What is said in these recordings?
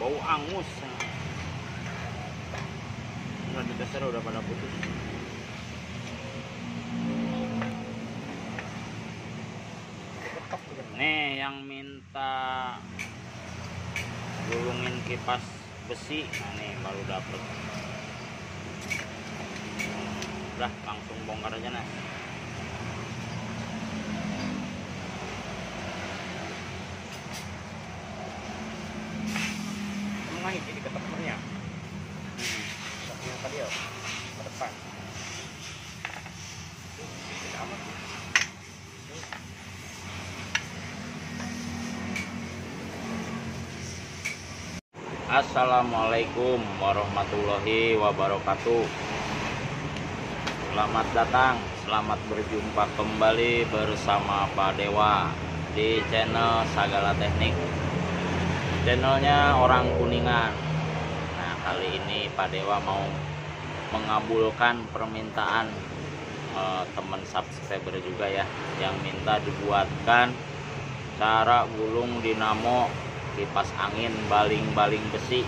bau angus. Udah di dasar udah pada putus. Nih yang minta gulungin kipas besi, nah nih baru dapet. Udah langsung bongkar aja nah. Naik jadi ketemunya tadi ya ke depan. Assalamualaikum warahmatullahi wabarakatuh. Selamat datang, selamat berjumpa kembali bersama Pak Dewa di channel Sagala Teknik, channelnya orang Kuningan. Nah, kali ini Pak Dewa mau mengabulkan permintaan teman subscriber juga ya, yang minta dibuatkan cara gulung dinamo kipas angin baling-baling besi.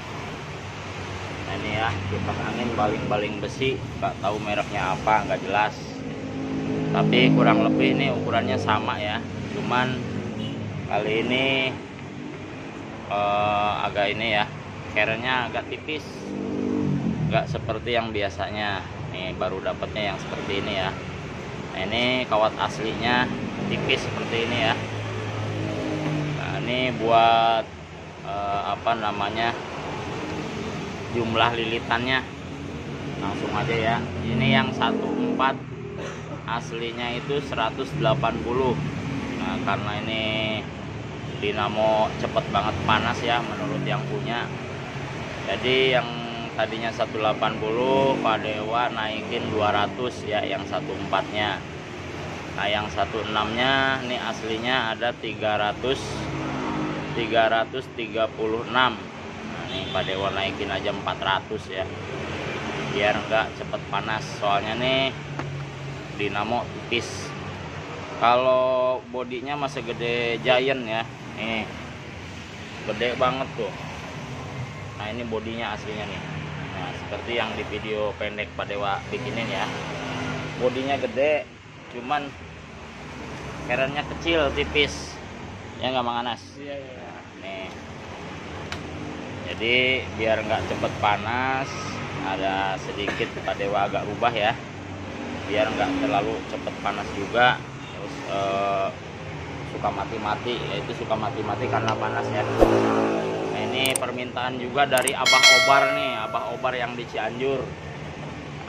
Nah ini ya, kipas angin baling-baling besi, nggak tahu mereknya apa, nggak jelas, tapi kurang lebih ini ukurannya sama ya, cuman kali ini agak ini ya, kerennya agak tipis, nggak seperti yang biasanya. Nih baru dapatnya yang seperti ini ya. Nah ini kawat aslinya tipis seperti ini ya. Nah ini buat apa namanya, jumlah lilitannya langsung aja ya. Ini yang 14 aslinya itu 180. Nah karena ini dinamo cepet banget panas ya menurut yang punya, jadi yang tadinya 180 Pak Dewa naikin 200 ya, yang 14 nya. Nah yang 16 nya ini aslinya ada 336. Nah ini Pak Dewa naikin aja 400 ya, biar enggak cepet panas, soalnya nih dinamo tipis. Kalau bodinya masih gede Giant ya, nih gede banget tuh. Nah ini bodinya aslinya nih. Nah seperti yang di video pendek Pak Dewa bikinin ya, bodinya gede, cuman kerennya kecil tipis ya, nggak Mang Anas? Iya, iya. Nah, nih jadi biar nggak cepet panas, ada sedikit Pak Dewa agak rubah ya, biar nggak terlalu cepet panas juga. Terus suka mati-mati, yaitu suka mati-mati karena panas ya. Nah ini permintaan juga dari Abah Obar nih, Abah Obar yang di Cianjur.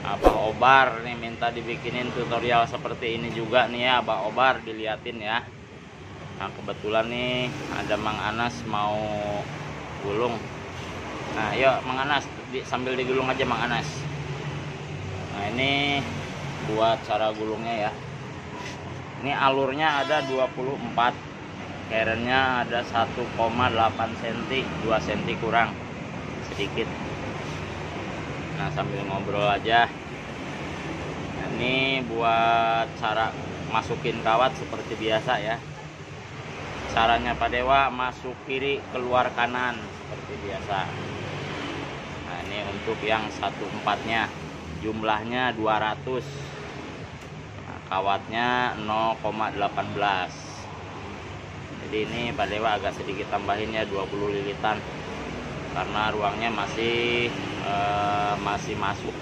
Abah Obar nih minta dibikinin tutorial seperti ini juga nih ya, Abah Obar diliatin ya. Nah kebetulan nih ada Mang Anas mau gulung. Nah yuk Mang Anas, sambil digulung aja Mang Anas. Nah ini buat cara gulungnya ya. Ini alurnya ada 24, kerennya ada 1,8 cm, 2 cm kurang sedikit. Nah sambil ngobrol aja. Nah, ini buat cara masukin kawat seperti biasa ya. Caranya Pak Dewa masuk kiri keluar kanan seperti biasa. Nah ini untuk yang 14 nya jumlahnya 200, kawatnya 0,18. Jadi ini Pak Dewa agak sedikit tambahin ya, 20 lilitan, karena ruangnya masih masuk,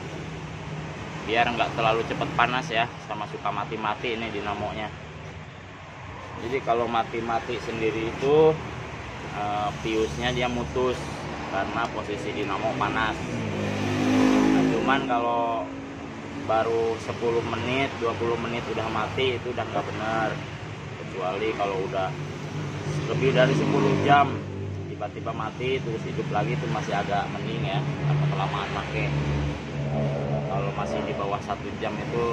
biar nggak terlalu cepat panas ya, sama suka mati-mati ini dinamonya. Jadi kalau mati-mati sendiri itu piusnya dia mutus karena posisi dinamo panas. Nah, cuman kalau baru 10 menit 20 menit udah mati, itu udah nggak benar. Kecuali kalau udah lebih dari 10 jam tiba-tiba mati terus hidup lagi, itu masih agak mending ya, karena kelamaan pakai. Kalau masih di bawah 1 jam itu,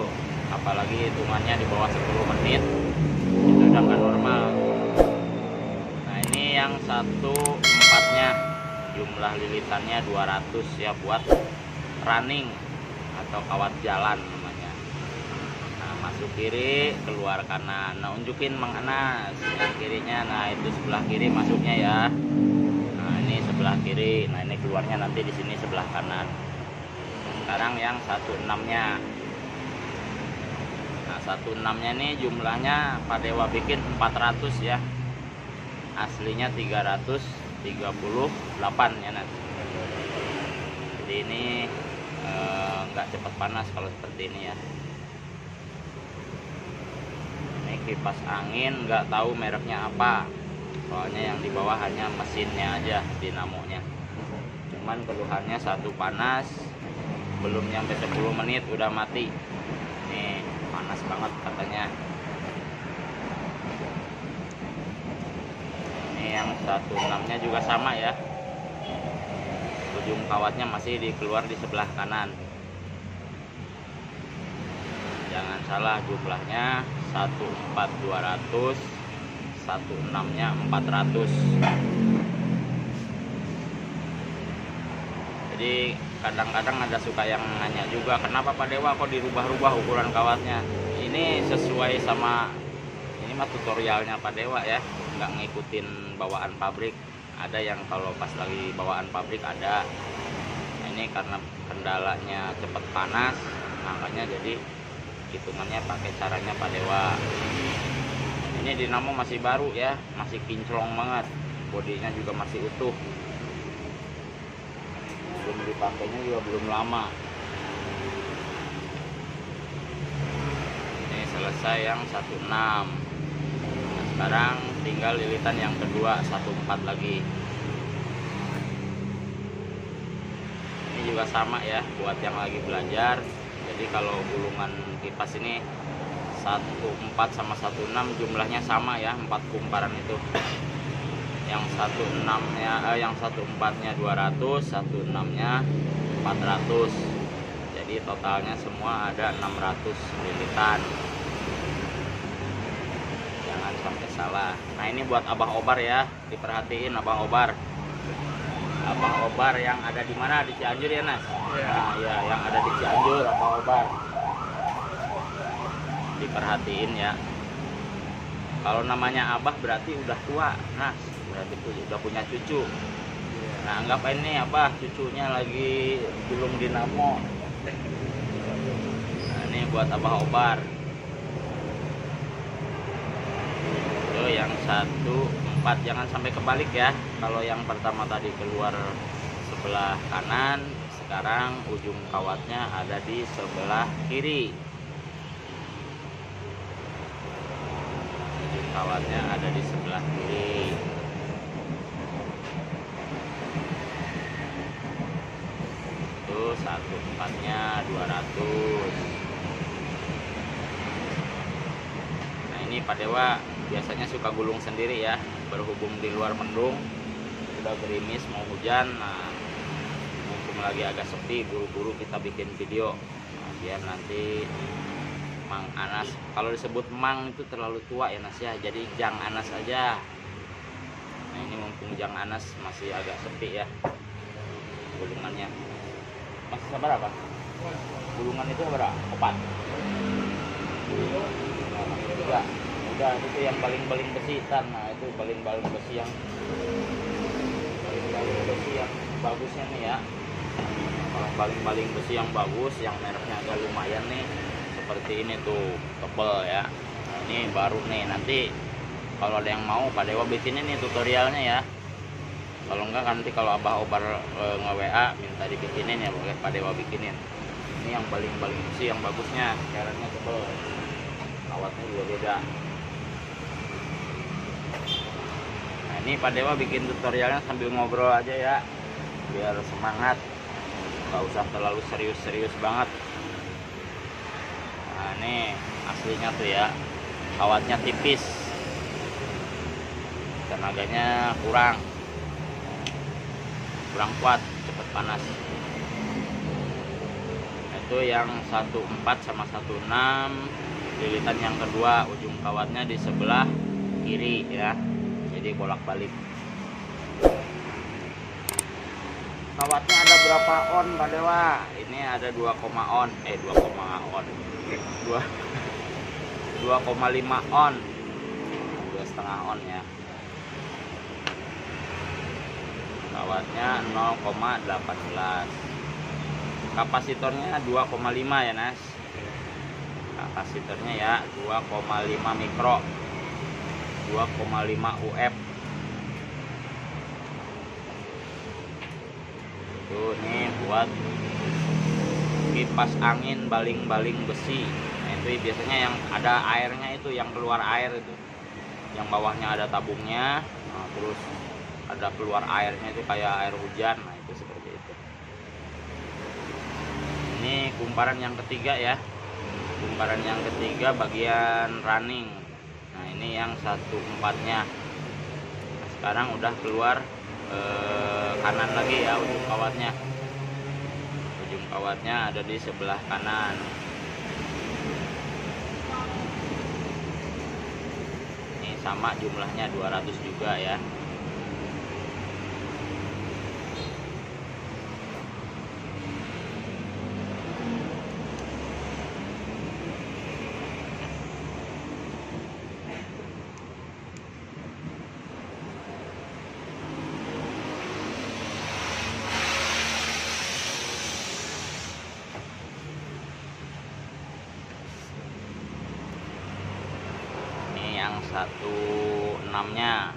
apalagi hitungannya di bawah 10 menit, itu udah nggak normal. Nah ini yang 14 nya jumlah lilitannya 200 ya, buat running atau kawat jalan namanya. Nah masuk kiri keluar kanan. Nah unjukin Mang Anas yang kirinya. Nah itu sebelah kiri masuknya ya. Nah ini sebelah kiri. Nah ini keluarnya nanti di sini sebelah kanan. Sekarang yang 16-nya. Nah 16-nya ini jumlahnya Pak Dewa bikin 400 ya, aslinya 338 ya Nas. Jadi ini nggak cepat panas kalau seperti ini ya. Ini kipas angin, nggak tahu mereknya apa, soalnya yang di bawah hanya mesinnya aja, dinamonya. Cuman keluhannya satu panas, belum nyampe 10 menit udah mati. Ini panas banget katanya. Ini yang 16-nya juga sama ya, ujung kawatnya masih keluar di sebelah kanan. Jangan salah jumlahnya 14200, 16-nya 400. Jadi kadang-kadang ada suka yang nanya juga, kenapa Pak Dewa kok dirubah-rubah ukuran kawatnya? Ini sesuai sama, ini mah tutorialnya Pak Dewa ya, nggak ngikutin bawaan pabrik. Ada yang kalau pas lagi bawaan pabrik ada. Nah, ini karena kendalanya cepat panas, makanya jadi hitungannya pakai caranya Pak Dewa. Ini dinamo masih baru ya, masih kinclong banget, bodinya juga masih utuh, belum dipakainya juga belum lama. Ini selesai yang 16. Nah, sekarang tinggal lilitan yang kedua 14 lagi. Ini juga sama ya buat yang lagi belajar. Jadi kalau gulungan kipas ini 14 sama 16 jumlahnya sama ya, 4 kumparan itu. Yang 16-nya yang 14-nya 200, 16-nya 400. Jadi totalnya semua ada 600 lilitan. Jangan sampai salah. Nah, ini buat Abah Obar ya, diperhatiin Abah Obar. Abah Obar yang ada di mana? Di Cianjur ya Nas? Nah, ya, yang ada di Cianjur Abah Obar. Diperhatiin ya. Kalau namanya Abah berarti udah tua, Nas. Berarti udah punya cucu. Nah, anggap ini apa, cucunya lagi belum dinamo. Nah, ini buat Abah Obar. Itu yang 14, jangan sampai kebalik ya. Kalau yang pertama tadi keluar sebelah kanan, sekarang ujung kawatnya ada di sebelah kiri. Ujung kawatnya ada di sebelah kiri. Itu 14-nya 200. Nah, ini Pak Dewa biasanya suka gulung sendiri ya, berhubung di luar mendung, udah gerimis mau hujan. Nah, mumpung lagi agak sepi, buru-buru kita bikin video. Nah, biar nanti Mang Anas, kalau disebut Mang itu terlalu tua ya Nas ya, jadi Jang Anas aja. Nah, ini mumpung Jang Anas masih agak sepi ya gulungannya. Masih sabar apa? Gulungan itu berapa? 4. Nah, udah itu yang baling-baling besi tan. Nah, itu baling-baling besi yang bagusnya nih ya. Kalau baling-baling besi yang bagus, yang mereknya agak lumayan nih, seperti ini tuh, tebel ya. Nah, ini baru nih, nanti kalau ada yang mau Pak Dewa bikinin nih tutorialnya ya. Kalau enggak nanti kalau Abah Obar nge-WA minta dibikinin ya, boleh Pak Dewa bikinin. Ini yang baling-baling besi yang bagusnya, caranya tebel, kawatnya juga beda. Nah, ini Pak Dewa bikin tutorialnya sambil ngobrol aja ya, biar semangat, nggak usah terlalu serius-serius banget. Nah, ini aslinya tuh ya, kawatnya tipis, tenaganya kurang kuat, cepet panas. Itu yang 14 sama 16, lilitan yang kedua, ujung kawatnya di sebelah kiri ya, jadi bolak-balik. Kawatnya ada berapa on Pak Dewa? Ini ada 2,5 on 2,5 on ya. kawatnya 0,18. Kapasitornya 2,5 ya Nas. Kapasitornya ya 2,5 mikro, 2,5 UF. Tuh nih buat kipas angin baling-baling besi. Nah itu biasanya yang ada airnya, itu yang keluar air itu, yang bawahnya ada tabungnya. Nah, terus ada keluar airnya itu kayak air hujan. Nah itu seperti itu. Ini kumparan yang ketiga ya, kumparan yang ketiga bagian running. Nah ini yang 1/4-nya. Nah, sekarang udah keluar kanan lagi ya ujung kawatnya. Ujung kawatnya ada di sebelah kanan. Ini sama jumlahnya 200 juga ya. Yang 16-nya,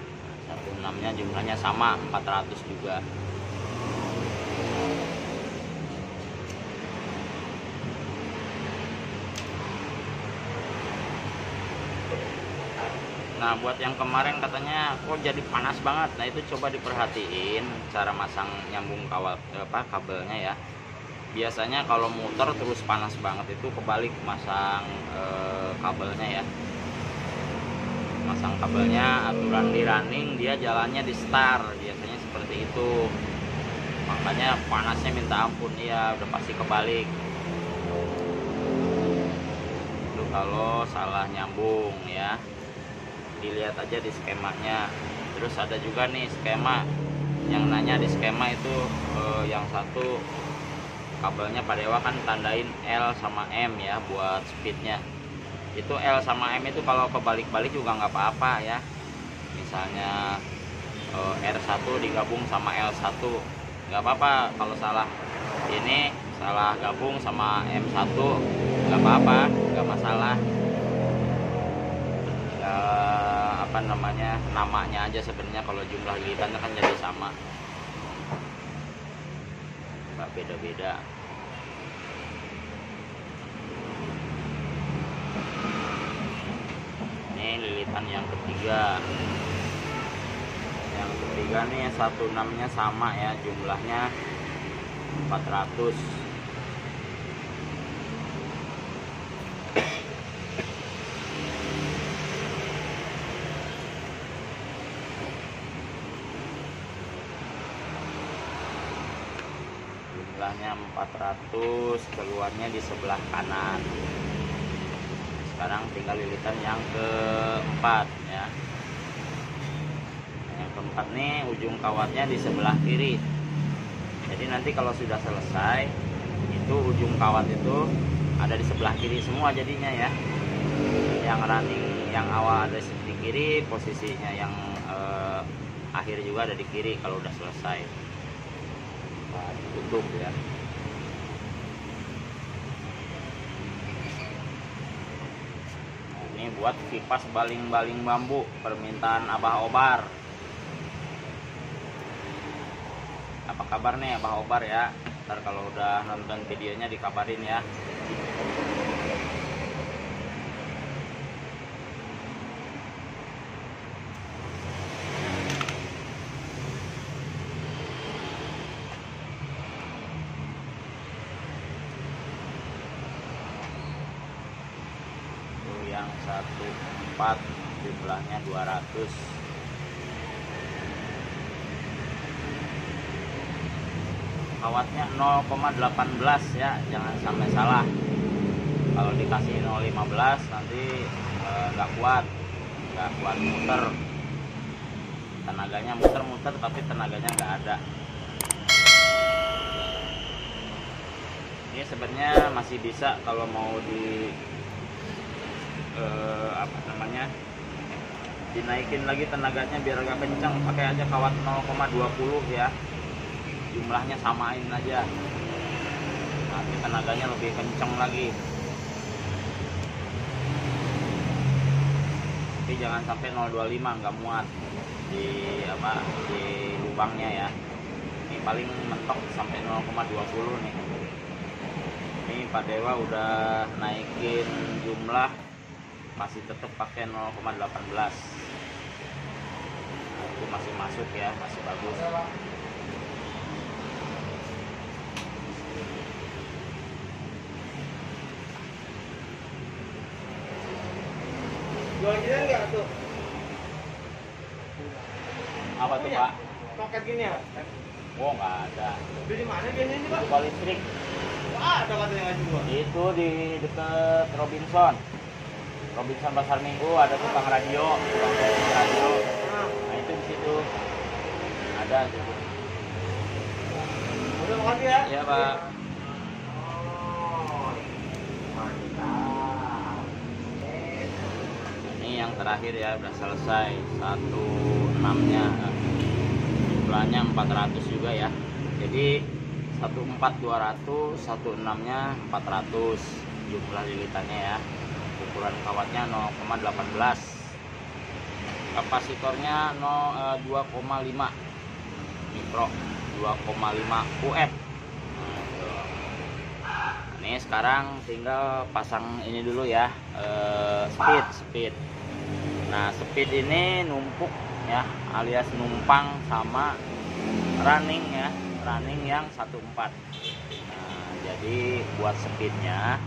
16-nya jumlahnya sama 400 juga. Nah buat yang kemarin katanya kok jadi panas banget, nah itu coba diperhatiin cara masang nyambung kabelnya ya. Biasanya kalau muter terus panas banget itu kebalik masang kabelnya ya. Masang kabelnya aturan di running, dia jalannya di star, biasanya seperti itu. Makanya panasnya minta ampun ya, udah pasti kebalik. Itu kalau salah nyambung ya, dilihat aja di skemanya. Terus ada juga nih skema, yang nanya di skema itu yang satu kabelnya Pak Dewa kan tandain L sama M ya buat speednya. Itu L sama M itu kalau kebalik-balik juga nggak apa-apa ya. Misalnya R1 digabung sama L1 nggak apa-apa. Kalau salah ini salah gabung sama M1 nggak apa-apa, nggak masalah. Apa namanya, namanya aja sebenarnya, kalau jumlah lilitannya kan jadi sama, nggak beda-beda. Lilitan yang ketiga, nih 16-nya sama ya, jumlahnya 400. Jumlahnya 400, keluarnya di sebelah kanan. Sekarang tinggal lilitan yang keempat ya. Yang keempat nih ujung kawatnya di sebelah kiri. Jadi nanti kalau sudah selesai, itu ujung kawat itu ada di sebelah kiri semua jadinya ya. Yang running yang awal ada di kiri, posisinya yang akhir juga ada di kiri kalau udah selesai. Nah, ditutup ya. Ini buat kipas baling-baling bambu permintaan Abah Obar. Apa kabar nih Abah Obar ya? Ntar kalau udah nonton videonya dikabarin ya. Yang 1/4 jumlahnya 200. Kawatnya 0,18 ya, jangan sampai salah. Kalau dikasih 0,15 nanti nggak kuat muter. Tenaganya muter-muter tapi tenaganya nggak ada. Ini sebenarnya masih bisa kalau mau dinaikin lagi tenaganya biar agak kencang, pakai aja kawat 0,20 ya. jumlahnya samain aja, nanti tenaganya lebih kenceng lagi. Tapi jangan sampai 0,25, nggak muat di lubangnya ya. Ini paling mentok sampai 0,20 nih. Ini Pak Dewa udah naikin jumlah, masih tetap pakai 0,18. Nah, itu masih masuk ya, masih bagus. Jual gini enggak tuh? Apa tuh Pak? Paket gini ya? Oh nggak ada. Beli di mana biasanya nih Pak? Itu listrik. Wah, ada katanya nggak jual. Itu di deket Robinson Pasar Minggu, ada tukang radio, nah itu di situ ada gitu. Udah makasih ya. Iya Pak. Ini yang terakhir ya, udah selesai 16-nya, jumlahnya 400 juga ya. Jadi 14.200, 16-nya 400 jumlah lilitannya ya. Ukuran kawatnya 0,18, kapasitornya 2,5 mikro, 2,5 UF. Ini sekarang tinggal pasang ini dulu ya, speed. Nah speed ini numpuk ya, alias numpang sama running ya, running yang 1.4. Nah jadi buat speednya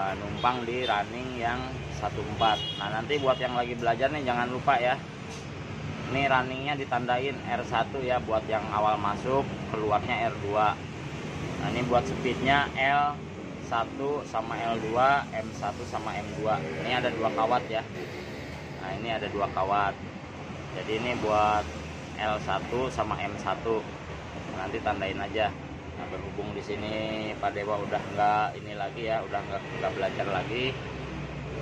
numpang di running yang 1.4. Nah nanti buat yang lagi belajar nih jangan lupa ya, ini runningnya ditandain R1 ya, buat yang awal masuk, keluarnya R2. Nah ini buat speednya L1 sama L2, M1 sama M2. Ini ada 2 kawat ya. Nah ini ada 2 kawat, jadi ini buat L1 sama M1. Nanti tandain aja. Nah, berhubung di sini Pak Dewa udah nggak ini lagi ya, udah nggak belajar lagi,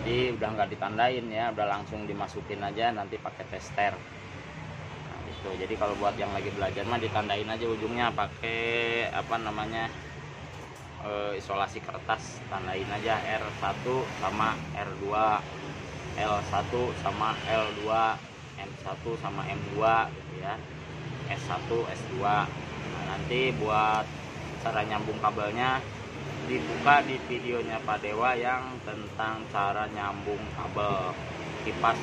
jadi udah nggak ditandain ya, udah langsung dimasukin aja nanti pakai tester. Nah, itu jadi kalau buat yang lagi belajar mah ditandain aja ujungnya pakai isolasi kertas, tandain aja R1 sama R2, L1 sama L2, M1 sama M2 gitu ya, S1 S2. Nah, nanti buat cara nyambung kabelnya dibuka di videonya Pak Dewa yang tentang cara nyambung kabel kipas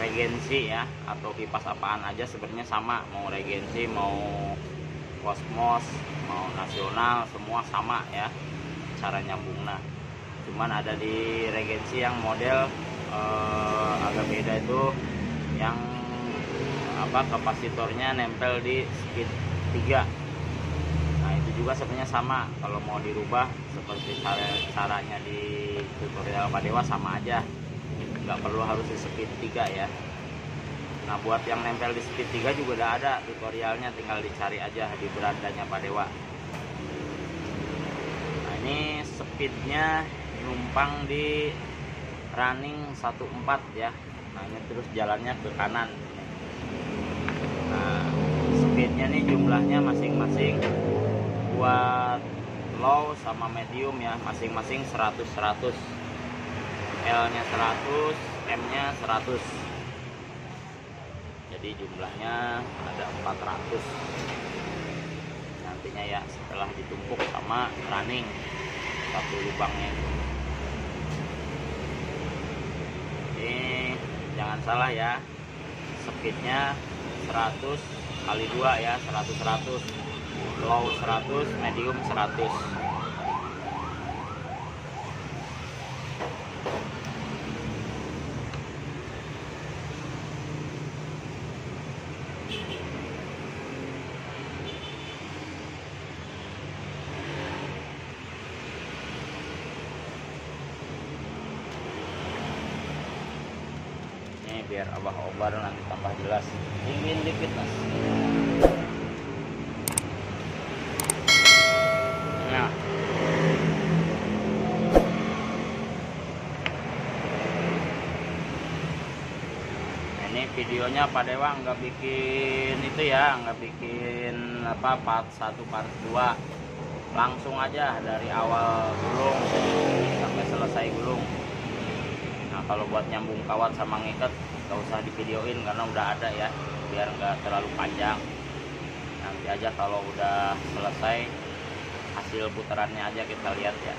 regensi ya, atau kipas apaan aja sebenarnya sama, mau regensi, mau kosmos, mau nasional, semua sama ya cara nyambungnya. Cuman ada di regensi yang model agak beda, itu yang kapasitornya nempel di speed 3. Nah itu juga sebenarnya sama, kalau mau dirubah seperti caranya di tutorial Pak Dewa sama aja, nggak perlu harus di speed 3 ya. Nah buat yang nempel di speed 3 juga udah ada tutorialnya, tinggal dicari aja di berandanya Pak Dewa. Nah ini speednya numpang di running 1.4 ya. Nah ini terus jalannya ke kanan. Nah speednya nih jumlahnya masing-masing buat low sama medium ya, masing-masing 100, L nya 100, M nya 100. Jadi jumlahnya ada 400 nantinya ya, setelah ditumpuk sama running satu lubangnya. Ini jangan salah ya, speednya 100 kali 2 ya, 100, low 100, medium 100. Ini biar abah obar nanti tambah jelas, dingin dikit mas. Nah ini videonya Pak Dewa nggak bikin itu ya, nggak bikin apa part 1 part 2 langsung aja dari awal gulung sampai selesai gulung. Nah kalau buat nyambung kawat sama ngikat gak usah divideoin karena udah ada ya, biar nggak terlalu panjang. Nanti aja kalau udah selesai hasil putarannya aja kita lihat ya.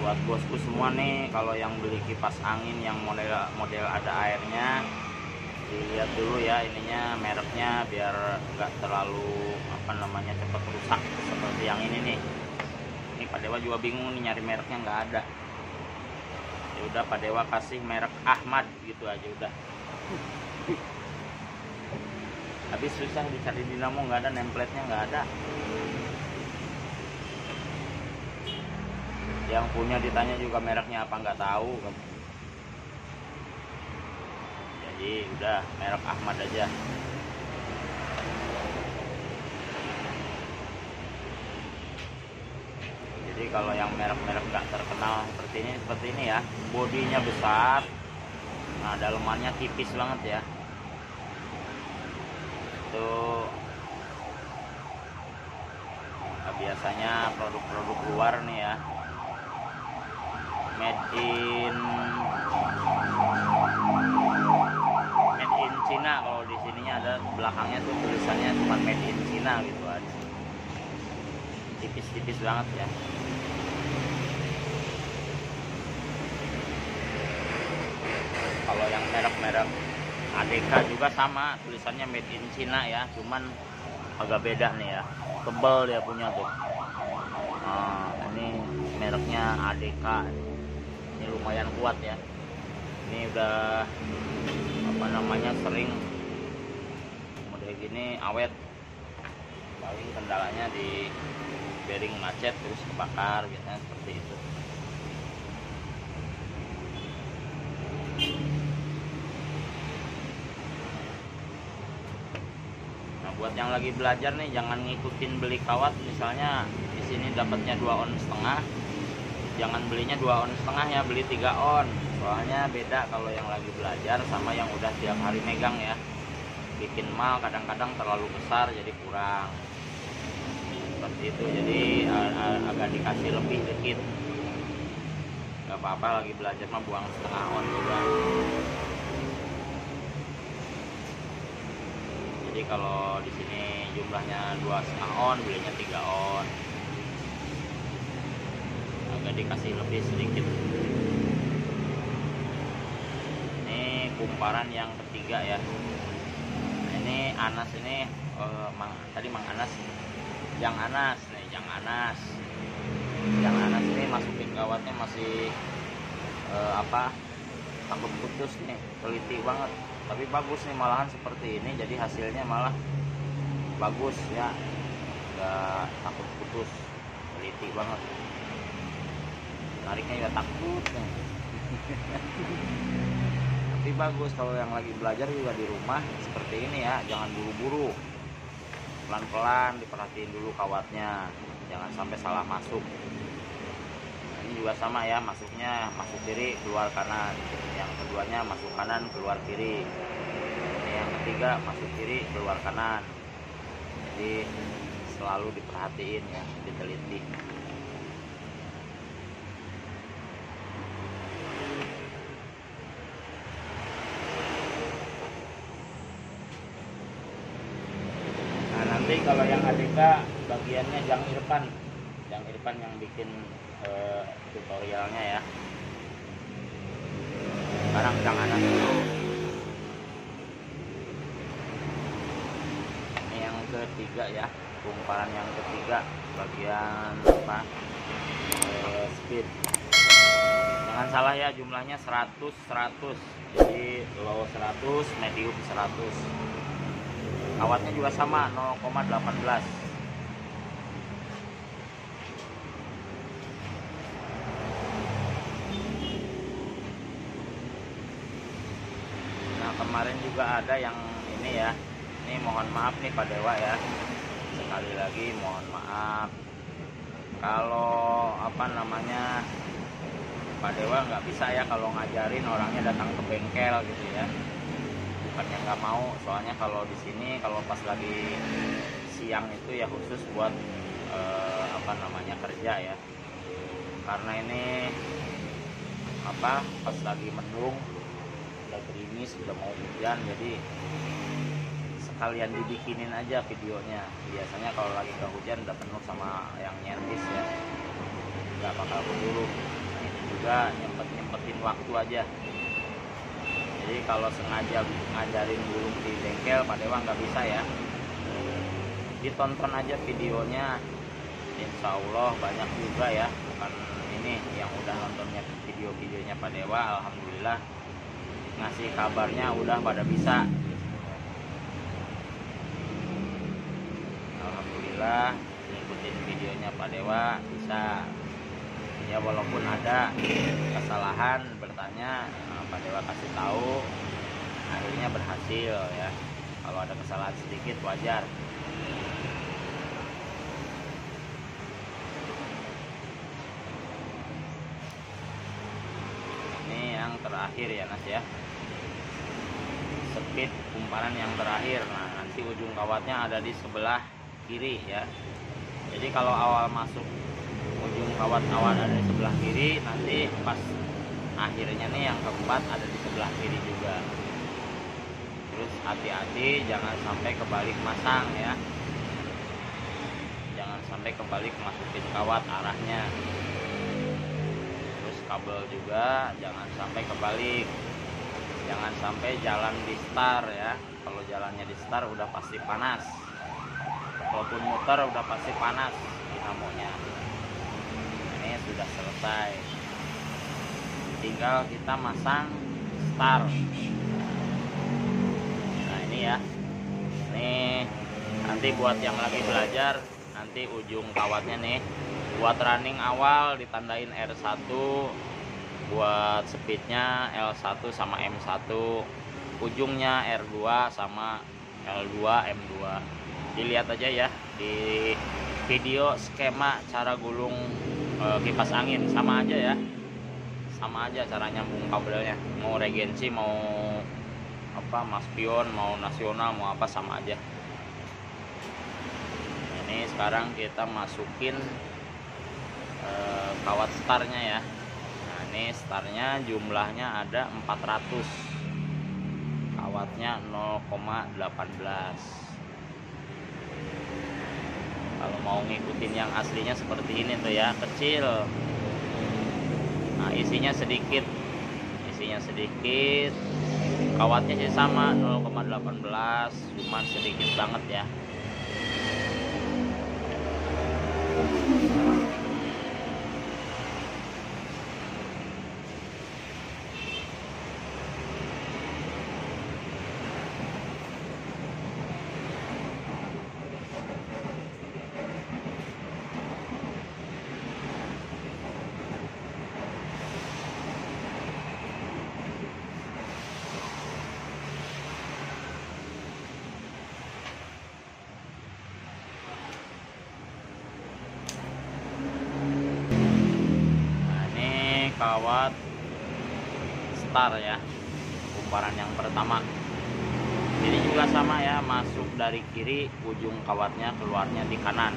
Buat bosku semua nih, kalau yang beli kipas angin yang model ada airnya, dilihat dulu ya ininya, mereknya, biar nggak terlalu apa namanya cepat rusak seperti yang ini nih. Ini Pak Dewa juga bingung nih nyari mereknya, nggak ada. Ya udah Pak Dewa kasih merek Ahmad gitu aja udah. Habis susah dicari dinamo, nggak ada, nameplate-nya nggak ada. Yang punya ditanya juga mereknya apa nggak tahu kan. Jadi udah merek Ahmad aja. Jadi kalau yang merek-merek nggak terkenal seperti ini ya, bodinya besar, nah dalemannya tipis banget ya. Itu nah, biasanya produk-produk luar nih ya, made in Cina. Kalau di sininya ada belakangnya tuh tulisannya cuma made in Cina gitu aja, tipis-tipis banget ya. Kalau yang merek-merek ADK juga sama tulisannya made in Cina ya, cuman agak beda nih ya, tebal dia punya tuh. Nah, ini mereknya ADK. Ini lumayan kuat ya. Ini udah apa namanya sering model gini awet. Paling kendalanya di bearing macet terus kebakar, biasanya seperti itu. Nah buat yang lagi belajar nih, jangan ngikutin beli kawat. Misalnya di sini dapatnya 2 on setengah, jangan belinya 2 on setengah ya, beli 3 on. Soalnya beda kalau yang lagi belajar sama yang udah tiap hari megang ya. Bikin mal kadang-kadang terlalu besar jadi kurang. Seperti itu, jadi agak dikasih lebih dikit. Gak apa-apa lagi belajar mah buang setengah on juga. Jadi kalau di sini jumlahnya 2,5 on, belinya 3 on. Agak dikasih lebih sedikit. Ini kumparan yang ketiga ya. Ini Anas ini tadi Mang Anas, Jang Anas nih, Jang Anas. Jang Anas ini masukin kawatnya masih takut putus nih, teliti banget. Tapi bagus nih, malahan seperti ini jadi hasilnya malah bagus ya, nggak takut putus, teliti banget. Nariknya juga takut nih. Tapi bagus kalau yang lagi belajar juga di rumah seperti ini ya, jangan buru-buru, pelan-pelan diperhatiin dulu kawatnya, jangan sampai salah masuk. Nah, ini juga sama ya, masuknya masuk kiri keluar kanan, yang keduanya masuk kanan keluar kiri, ini yang ketiga masuk kiri keluar kanan. Jadi selalu diperhatiin ya, diteliti. Nanti kalau yang ADK bagiannya Jang Irfan yang bikin tutorialnya ya. Sekarang Jang Anas dulu. Ini yang ketiga ya, kumparan yang ketiga bagian speed. Jangan salah ya, jumlahnya 100 100. Jadi low 100, medium 100. Kawatnya juga sama 0,18. kemarin juga ada yang ini ya, ini mohon maaf nih Pak Dewa ya, sekali lagi mohon maaf kalau apa namanya Pak Dewa nggak bisa ya kalau ngajarin orangnya datang ke bengkel gitu ya, bukannya nggak mau, soalnya kalau di sini kalau pas lagi siang itu ya khusus buat apa namanya kerja ya, karena ini apa pas lagi mendung udah gerimis udah mau hujan, jadi sekalian dibikinin aja videonya. Biasanya kalau lagi ke hujan udah penuh sama yang nyetis ya, nggak bakal keburu. Nah, ini juga nyempetin waktu aja. Jadi kalau sengaja ngajarin gulung di bengkel Pak Dewa nggak bisa ya, ditonton aja videonya, insya Allah banyak juga ya, bukan ini yang udah nontonnya video-videonya Pak Dewa, alhamdulillah ngasih kabarnya udah pada bisa, alhamdulillah ngikutin videonya Pak Dewa bisa ya, walaupun ada kesalahan bertanya Pak Dewa kasih tahu, akhirnya berhasil ya. Kalau ada kesalahan sedikit wajar. Yang terakhir ya Nas ya, speed kumparan yang terakhir. Nah, nanti ujung kawatnya ada di sebelah kiri ya, jadi kalau awal masuk ujung kawat awal ada di sebelah kiri, nanti pas akhirnya nih yang keempat ada di sebelah kiri juga. Terus hati-hati jangan sampai kebalik masang ya, jangan sampai kebalik masukin kawat arahnya. Kabel juga jangan sampai kebalik, jangan sampai jalan di star ya, kalau jalannya di star udah pasti panas, walaupun muter udah pasti panas dinamonya. Ini sudah selesai, tinggal kita masang star. Nah ini ya, ini nanti buat yang lagi belajar, nanti ujung kawatnya nih buat running awal ditandain R1, buat speednya L1 sama M1, ujungnya R2 sama L2 M2. Dilihat aja ya di video skema cara gulung kipas angin, sama aja ya, sama aja cara nyambung kabelnya, mau regensi mau apa maspion mau nasional mau apa sama aja. Ini sekarang kita masukin kawat startnya ya. Nah ini startnya jumlahnya ada 400, kawatnya 0,18. Kalau mau ngikutin yang aslinya seperti ini tuh ya, kecil. Nah isinya sedikit, kawatnya sih sama 0,18, cuman sedikit banget ya. Kawat star ya, kumparan yang pertama. Ini juga sama ya, masuk dari kiri, ujung kawatnya keluarnya di kanan.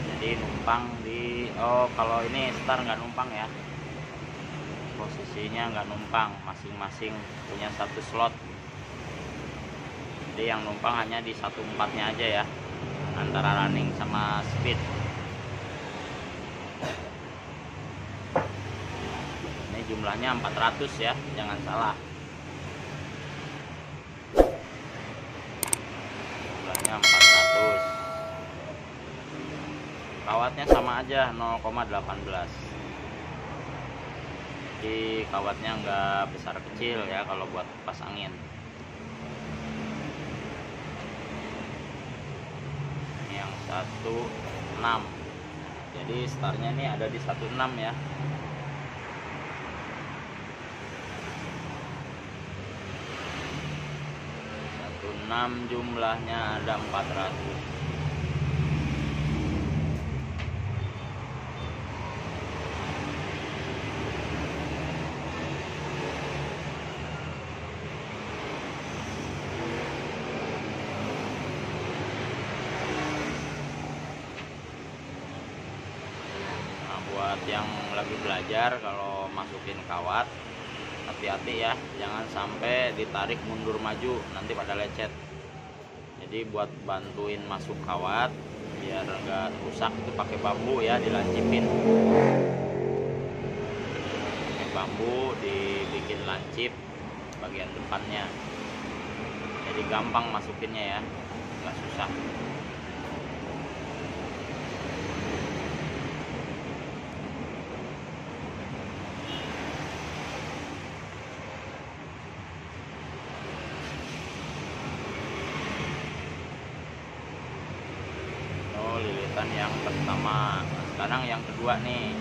Jadi numpang di kalau ini star nggak numpang ya, posisinya nggak numpang, masing-masing punya satu slot. Jadi yang numpang hanya di 1/4-nya aja ya, antara running sama speed. Jumlahnya 400 ya, jangan salah. Jumlahnya 400. Kawatnya sama aja 0,18. Jadi kawatnya nggak besar kecil ya kalau buat kipas angin. Yang 16. Jadi startnya ini ada di 16 ya. jumlahnya ada 400. Buat yang lagi belajar, kalau masukin kawat hati-hati ya, jangan sampai ditarik mundur maju, nanti pada lecet. Jadi buat bantuin masuk kawat biar enggak rusak itu pakai bambu ya, dilancipin. Pakai bambu dibikin lancip bagian depannya, jadi gampang masukinnya ya, nggak susah. Lilitan yang pertama. Nah, sekarang yang kedua nih.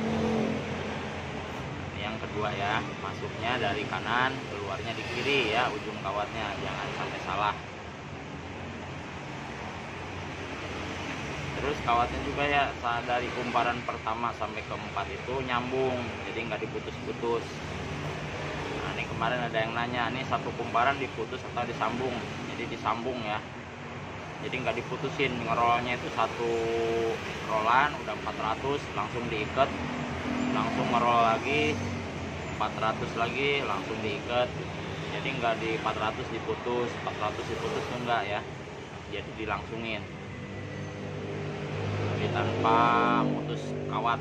Ini yang kedua ya, masuknya dari kanan, keluarnya di kiri ya, ujung kawatnya, jangan sampai salah. Terus kawatnya juga ya, dari kumparan pertama sampai keempat itu nyambung, jadi nggak diputus-putus. Nah, ini kemarin ada yang nanya, ini satu kumparan diputus atau disambung? Jadi disambung ya. Jadi nggak diputusin, ngerolnya itu satu rolan udah 400, langsung diikat, langsung ngerol lagi 400 lagi, langsung diikat. Jadi nggak di 400 diputus, 400 diputus tuh enggak ya, jadi dilangsungin, jadi tanpa mutus kawat,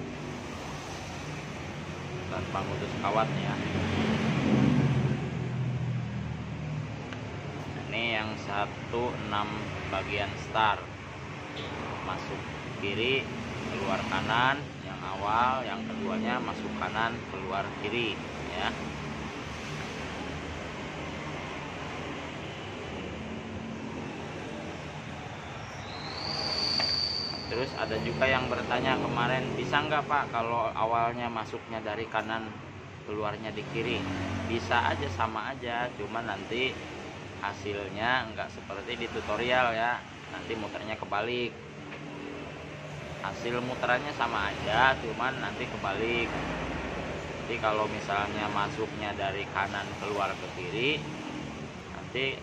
ya. Ini yang 16 bagian star, masuk kiri keluar kanan yang awal, yang keduanya masuk kanan keluar kiri ya. Terus ada juga yang bertanya kemarin, bisa nggak Pak kalau awalnya masuknya dari kanan keluarnya di kiri? Bisa aja, sama aja, cuman nanti hasilnya nggak seperti di tutorial ya, nanti muternya kebalik. Hasil muterannya sama aja, cuman nanti kebalik. Jadi kalau misalnya masuknya dari kanan keluar ke kiri, nanti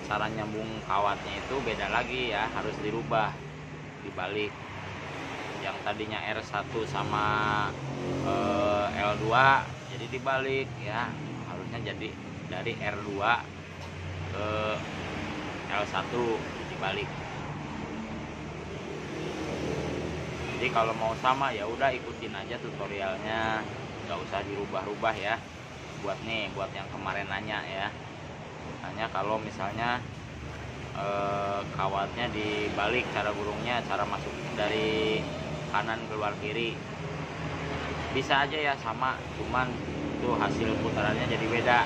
cara nyambung kawatnya itu beda lagi ya, harus dirubah, dibalik. Yang tadinya R1 sama L2 jadi dibalik ya, harusnya jadi dari R2 ke L1 dibalik. Jadi kalau mau sama ya udah ikutin aja tutorialnya, nggak usah dirubah-rubah ya. Buat yang kemarin nanya ya, hanya kalau misalnya kawatnya dibalik, cara gulungnya, cara masuk dari kanan keluar kiri, bisa aja ya sama, cuman itu hasil putarannya jadi beda.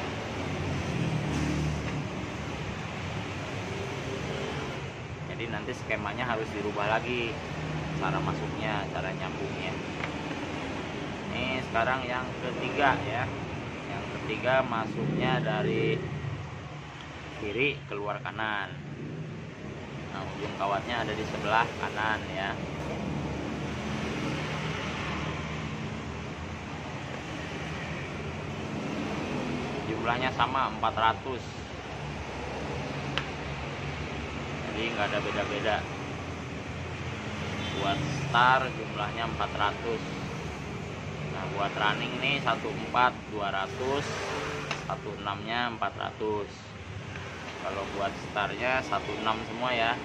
Jadi nanti skemanya harus dirubah lagi, cara masuknya, cara nyambungnya. Ini sekarang yang ketiga ya. Yang ketiga masuknya dari kiri keluar kanan. Nah, ujung kawatnya ada di sebelah kanan ya. Jumlahnya sama 400. Jadi nggak ada beda-beda. Buat star jumlahnya 400. Nah, buat running nih 14 200, 16 nya 400. Kalau buat starnya 16 semua ya,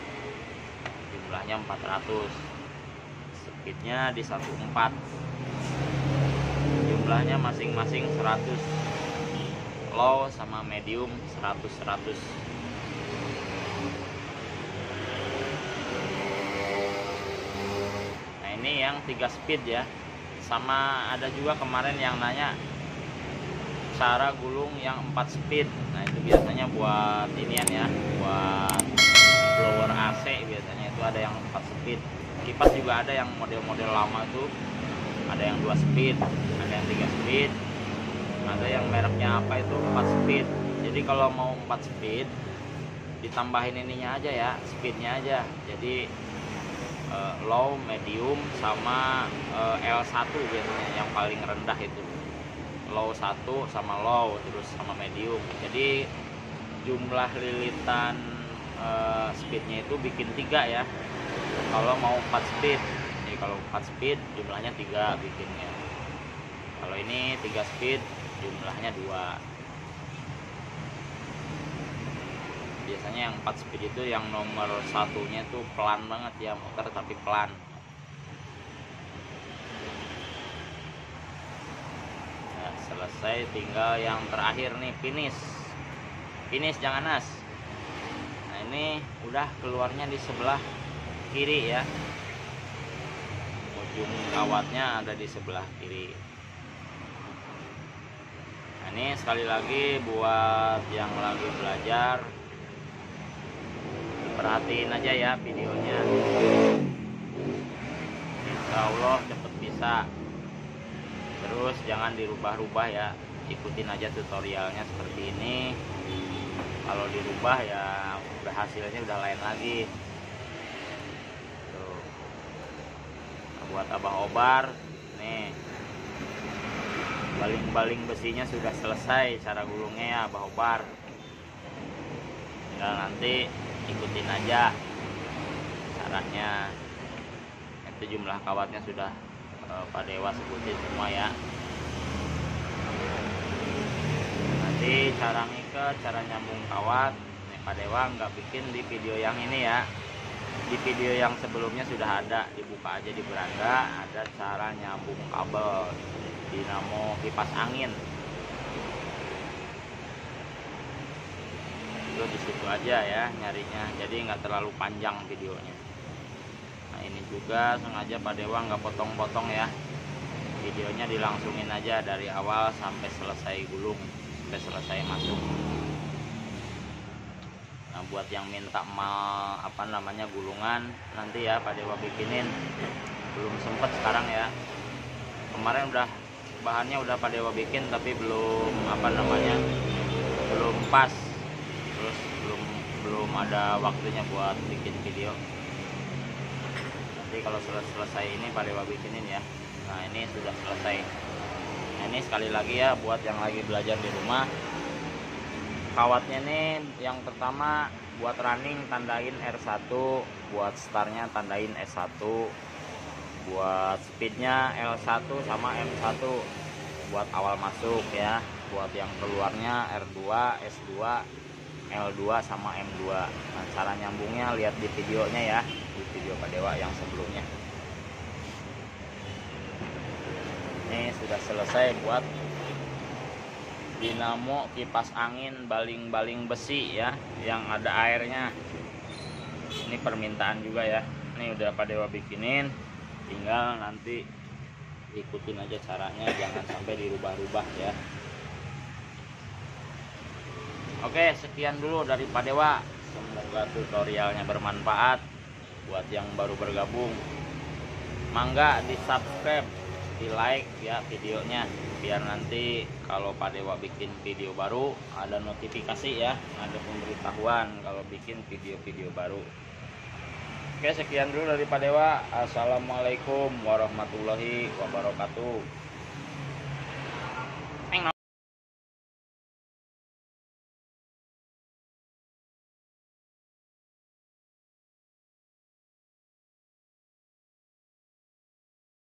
jumlahnya 400. Speednya di 14, jumlahnya masing-masing 100. Low sama medium 100. Nah, ini yang 3 speed ya. Sama ada juga kemarin yang nanya cara gulung yang 4 speed. Nah, itu biasanya buat inian ya, buat blower AC biasanya itu ada yang 4 speed. Kipas juga ada yang model-model lama itu, ada yang 2 speed, ada yang 3 speed, ada yang mereknya apa itu 4 speed. Jadi kalau mau 4 speed ditambahin ininya aja ya, speednya aja. Jadi low, medium, sama L1 biasanya yang paling rendah itu. Low 1 sama low, terus sama medium. Jadi jumlah lilitan speednya itu bikin 3 ya. Kalau mau 4 speed, jadi kalau 4 speed jumlahnya 3 bikinnya. Kalau ini 3 speed jumlahnya 2. Biasanya yang 4 speed itu yang nomor satunya tuh pelan banget ya, muter tapi pelan. Nah, selesai, tinggal yang terakhir nih, finish jangan nas. Nah ini udah keluarnya di sebelah kiri ya, ujung kawatnya ada di sebelah kiri. Nah ini sekali lagi buat yang lagi belajar, perhatiin aja ya videonya, insya Allah cepet bisa. Terus jangan dirubah-rubah ya, ikutin aja tutorialnya seperti ini. Kalau dirubah ya udah hasilnya udah lain lagi. Tuh. Nah, buat Abah Obar nih, baling-baling besinya sudah selesai cara gulungnya ya Abah Obar. Tinggal nanti ikutin aja caranya. Itu jumlah kawatnya sudah Pak Dewa sebutin semua ya. Nanti cara ngikat, cara nyambung kawat nih Pak Dewa nggak bikin di video yang ini ya. Di video yang sebelumnya sudah ada, dibuka aja di beranda, ada cara nyambung kabel dinamo kipas angin. Itu di situ aja ya nyarinya, jadi nggak terlalu panjang videonya. Nah ini juga sengaja Pak Dewa nggak potong-potong ya, videonya dilangsungin aja dari awal sampai selesai gulung, sampai selesai masuk. Nah buat yang minta gulungan nanti ya Pak Dewa bikinin, belum sempet sekarang ya. Kemarin udah bahannya udah Pak Dewa bikin tapi belum belum pas, terus belum ada waktunya buat bikin video. Nanti kalau selesai ini Pak Dewa bikinin ya. Nah ini sudah selesai. Nah ini sekali lagi ya buat yang lagi belajar di rumah, kawatnya nih yang pertama buat running tandain R1, buat startnya tandain S1, buat speednya L1 sama M1 buat awal masuk ya. Buat yang keluarnya R2, S2, L2 sama M2. Nah cara nyambungnya lihat di videonya ya, di video Pak Dewa yang sebelumnya. Ini sudah selesai buat dinamo kipas angin baling-baling besi ya, yang ada airnya. Ini permintaan juga ya. Ini udah Pak Dewa bikinin, tinggal nanti ikutin aja caranya, jangan sampai dirubah-rubah ya. Oke, sekian dulu dari Pak Dewa. Semoga tutorialnya bermanfaat buat yang baru bergabung. Mangga di subscribe, di like ya videonya, biar nanti kalau Pak Dewa bikin video baru ada notifikasi ya, ada pemberitahuan kalau bikin video-video baru. Oke, sekian dulu dari Pak Dewa. Assalamualaikum warahmatullahi wabarakatuh.